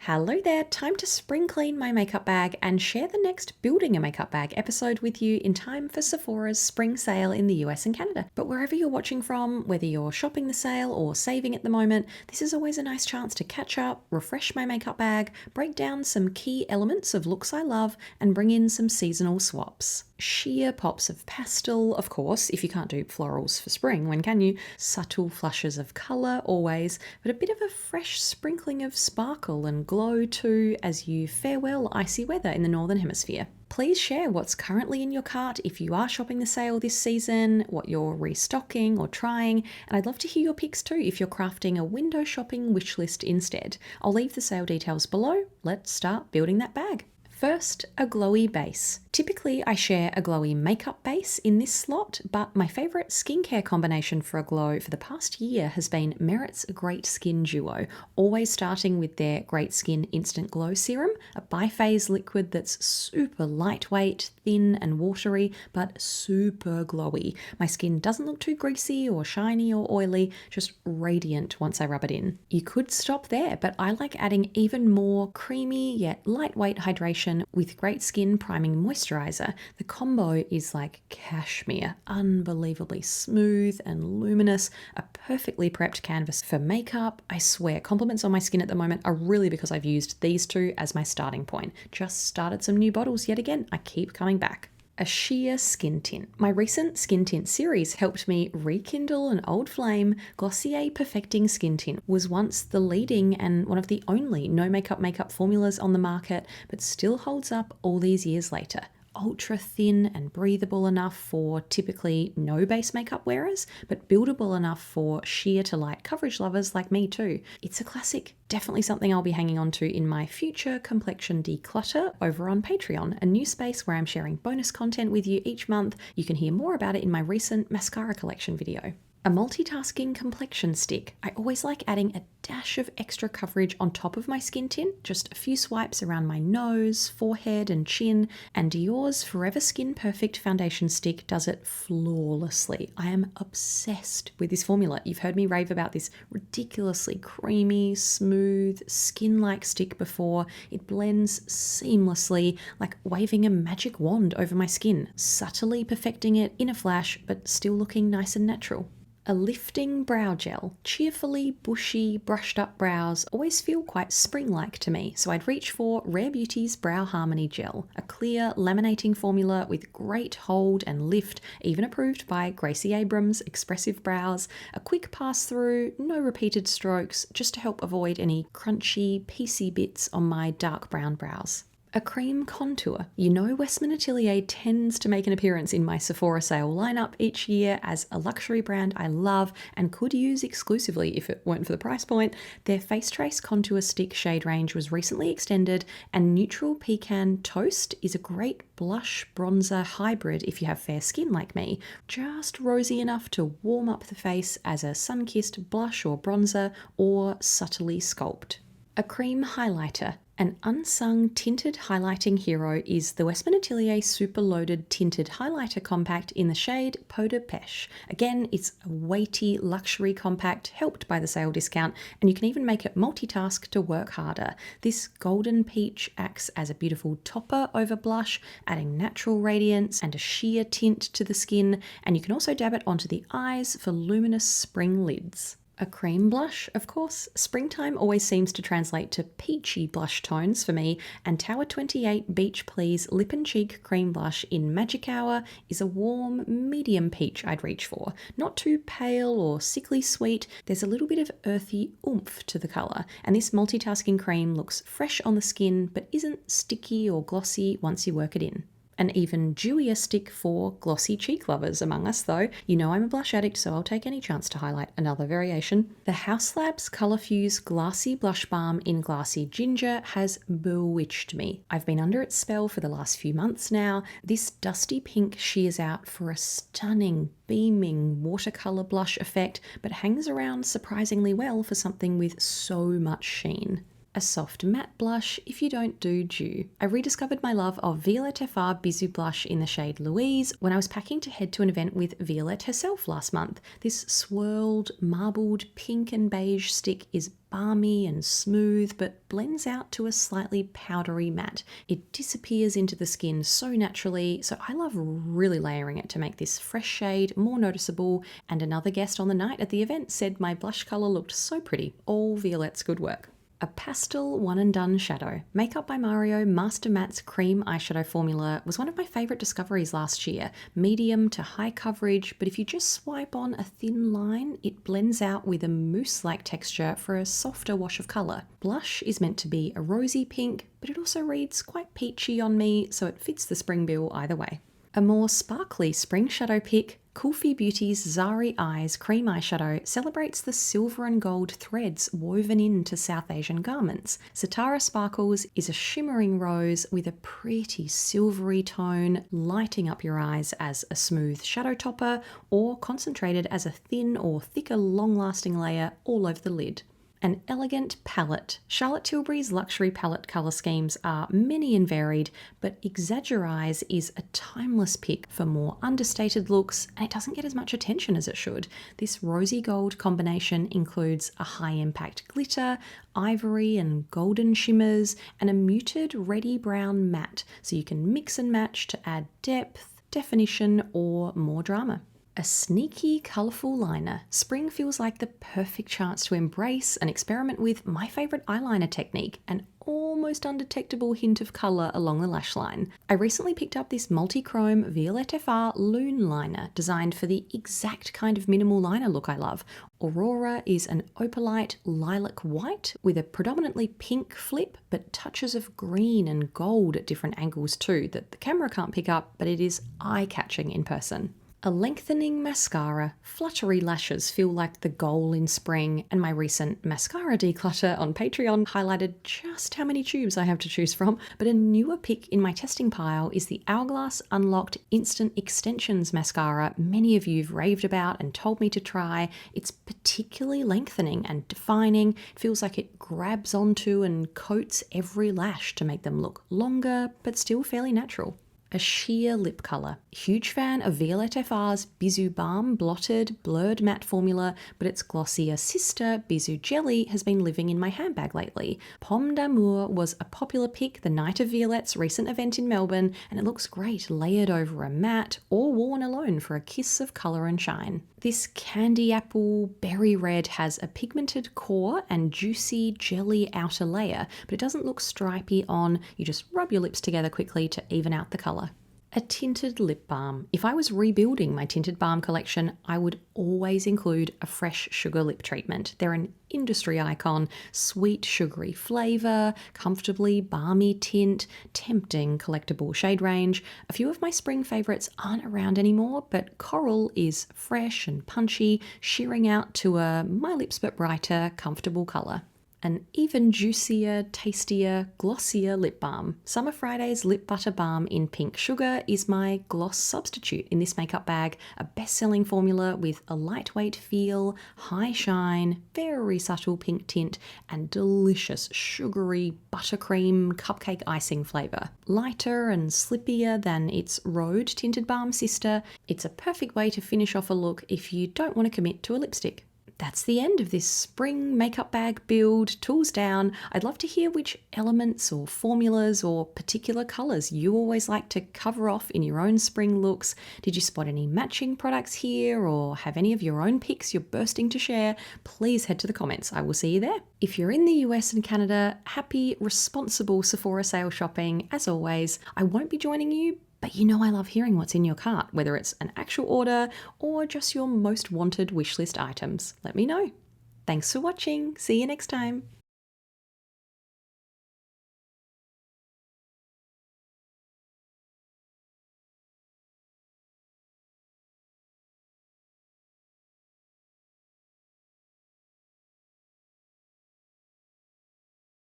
Hello there, time to spring clean my makeup bag and share the next Building a Makeup Bag episode with you in time for Sephora's spring sale in the US and Canada. But wherever you're watching from, whether you're shopping the sale or saving at the moment, this is always a nice chance to catch up, refresh my makeup bag, break down some key elements of looks I love, and bring in some seasonal swaps. Sheer pops of pastel, of course, if you can't do florals for spring, when can you? Subtle flushes of colour, always, but a bit of a fresh sprinkling of sparkle and glow too as you farewell icy weather in the Northern Hemisphere. Please share what's currently in your cart if you are shopping the sale this season, what you're restocking or trying, and I'd love to hear your picks too if you're crafting a window shopping wish list instead. I'll leave the sale details below. Let's start building that bag. First, a glowy base. Typically, I share a glowy makeup base in this slot, but my favourite skincare combination for a glow for the past year has been Merit's Great Skin Duo, always starting with their Great Skin Instant Glow Serum, a biphase liquid that's super lightweight, thin and watery, but super glowy. My skin doesn't look too greasy or shiny or oily, just radiant once I rub it in. You could stop there, but I like adding even more creamy yet lightweight hydration with Great Skin Priming Moisturizer. The combo is like cashmere, unbelievably smooth and luminous, a perfectly prepped canvas for makeup. I swear, compliments on my skin at the moment are really because I've used these two as my starting point. Just started some new bottles yet again. I keep coming back. A sheer skin tint. My recent skin tint series helped me rekindle an old flame. Glossier Perfecting Skin Tint was once the leading and one of the only no makeup formulas on the market, but still holds up all these years later. Ultra thin and breathable enough for typically no base makeup wearers, but buildable enough for sheer to light coverage lovers like me too. It's a classic, definitely something I'll be hanging on to in my future complexion declutter over on Patreon, a new space where I'm sharing bonus content with you each month. You can hear more about it in my recent mascara collection video. A multitasking complexion stick. I always like adding a dash of extra coverage on top of my skin tint, just a few swipes around my nose, forehead and chin, and Dior's Forever Skin Perfect foundation stick does it flawlessly. I am obsessed with this formula. You've heard me rave about this ridiculously creamy, smooth, skin-like stick before. It blends seamlessly, like waving a magic wand over my skin, subtly perfecting it in a flash, but still looking nice and natural. A lifting brow gel. Cheerfully bushy, brushed up brows always feel quite spring-like to me, so I'd reach for Rare Beauty's Brow Harmony Gel, a clear laminating formula with great hold and lift, even approved by Gracie Abrams' Expressive Brows. A quick pass-through, no repeated strokes, just to help avoid any crunchy, piecey bits on my dark brown brows. A cream contour. You know Westman Atelier tends to make an appearance in my Sephora sale lineup each year as a luxury brand I love and could use exclusively if it weren't for the price point. Their Face Trace Contour Stick shade range was recently extended, and Neutral Pecan Toast is a great blush bronzer hybrid if you have fair skin like me. Just rosy enough to warm up the face as a sun-kissed blush or bronzer, or subtly sculpt. A cream highlighter. An unsung tinted highlighting hero is the Westman Atelier Super Loaded Tinted Highlighter Compact in the shade Peau de Pêche. Again, it's a weighty luxury compact helped by the sale discount, and you can even make it multitask to work harder. This golden peach acts as a beautiful topper over blush, adding natural radiance and a sheer tint to the skin, and you can also dab it onto the eyes for luminous spring lids. A cream blush, of course. Springtime always seems to translate to peachy blush tones for me, and Tower 28 Beach Please Lip and Cheek Cream Blush in Magic Hour is a warm, medium peach I'd reach for. Not too pale or sickly sweet, there's a little bit of earthy oomph to the colour, and this multitasking cream looks fresh on the skin but isn't sticky or glossy once you work it in. An even dewier stick for glossy cheek lovers among us though. You know I'm a blush addict, so I'll take any chance to highlight another variation. The Haus Labs Colour Fuse Glassy Blush Balm in Glassy Ginger has bewitched me. I've been under its spell for the last few months now. This dusty pink shears out for a stunning, beaming watercolour blush effect, but hangs around surprisingly well for something with so much sheen. A soft matte blush if you don't do dew. I rediscovered my love of Violette FR Bisou blush in the shade Louise when I was packing to head to an event with Violette herself last month. This swirled, marbled pink and beige stick is balmy and smooth, but blends out to a slightly powdery matte. It disappears into the skin so naturally, so I love really layering it to make this fresh shade more noticeable, and another guest on the night at the event said my blush colour looked so pretty. All Violette's good work. A pastel one and done shadow. Makeup by Mario Master Matte's cream eyeshadow formula was one of my favourite discoveries last year. Medium to high coverage, but if you just swipe on a thin line, it blends out with a mousse-like texture for a softer wash of colour. Blush is meant to be a rosy pink, but it also reads quite peachy on me, so it fits the spring bill either way. A more sparkly spring shadow pick, Kulfi Beauty's Zari Eyes Cream Eyeshadow celebrates the silver and gold threads woven into South Asian garments. Sitara Sparkles is a shimmering rose with a pretty silvery tone, lighting up your eyes as a smooth shadow topper or concentrated as a thin or thicker long-lasting layer all over the lid. An elegant palette. Charlotte Tilbury's luxury palette colour schemes are many and varied, but Exaggerize is a timeless pick for more understated looks, and it doesn't get as much attention as it should. This rosy gold combination includes a high impact glitter, ivory and golden shimmers, and a muted reddy brown matte, so you can mix and match to add depth, definition, or more drama. A sneaky, colourful liner. Spring feels like the perfect chance to embrace and experiment with my favourite eyeliner technique, an almost undetectable hint of colour along the lash line. I recently picked up this multi-chrome Violette FR Loon liner, designed for the exact kind of minimal liner look I love. Aurora is an opalite lilac white with a predominantly pink flip, but touches of green and gold at different angles too that the camera can't pick up, but it is eye-catching in person. A lengthening mascara. Fluttery lashes feel like the goal in spring, and my recent mascara declutter on Patreon highlighted just how many tubes I have to choose from, but a newer pick in my testing pile is the Hourglass Unlocked Instant Extensions mascara many of you've raved about and told me to try. It's particularly lengthening and defining. It feels like it grabs onto and coats every lash to make them look longer, but still fairly natural. A sheer lip colour. Huge fan of Violette FR's Bisou Balm Blotted Blurred Matte formula, but its glossier sister, Bisou Jelly, has been living in my handbag lately. Pomme d'Amour was a popular pick the night of Violette's recent event in Melbourne, and it looks great layered over a matte or worn alone for a kiss of colour and shine. This candy apple berry red has a pigmented core and juicy jelly outer layer, but it doesn't look stripy on. You just rub your lips together quickly to even out the colour. A tinted lip balm. If I was rebuilding my tinted balm collection, I would always include a fresh sugar lip treatment. They're an industry icon, sweet sugary flavour, comfortably balmy tint, tempting collectible shade range. A few of my spring favourites aren't around anymore, but Coral is fresh and punchy, shearing out to a my lips but brighter, comfortable colour. An even juicier, tastier, glossier lip balm. Summer Friday's Lip Butter Balm in Pink Sugar is my gloss substitute in this makeup bag, a best-selling formula with a lightweight feel, high shine, very subtle pink tint, and delicious sugary buttercream cupcake icing flavour. Lighter and slippier than its Rhode tinted balm sister, it's a perfect way to finish off a look if you don't want to commit to a lipstick. That's the end of this spring makeup bag build, tools down. I'd love to hear which elements or formulas or particular colours you always like to cover off in your own spring looks. Did you spot any matching products here or have any of your own picks you're bursting to share? Please head to the comments. I will see you there. If you're in the US and Canada, happy, responsible Sephora sale shopping. As always, I won't be joining you, but you know I love hearing what's in your cart, whether it's an actual order or just your most wanted wishlist items. Let me know. Thanks for watching. See you next time.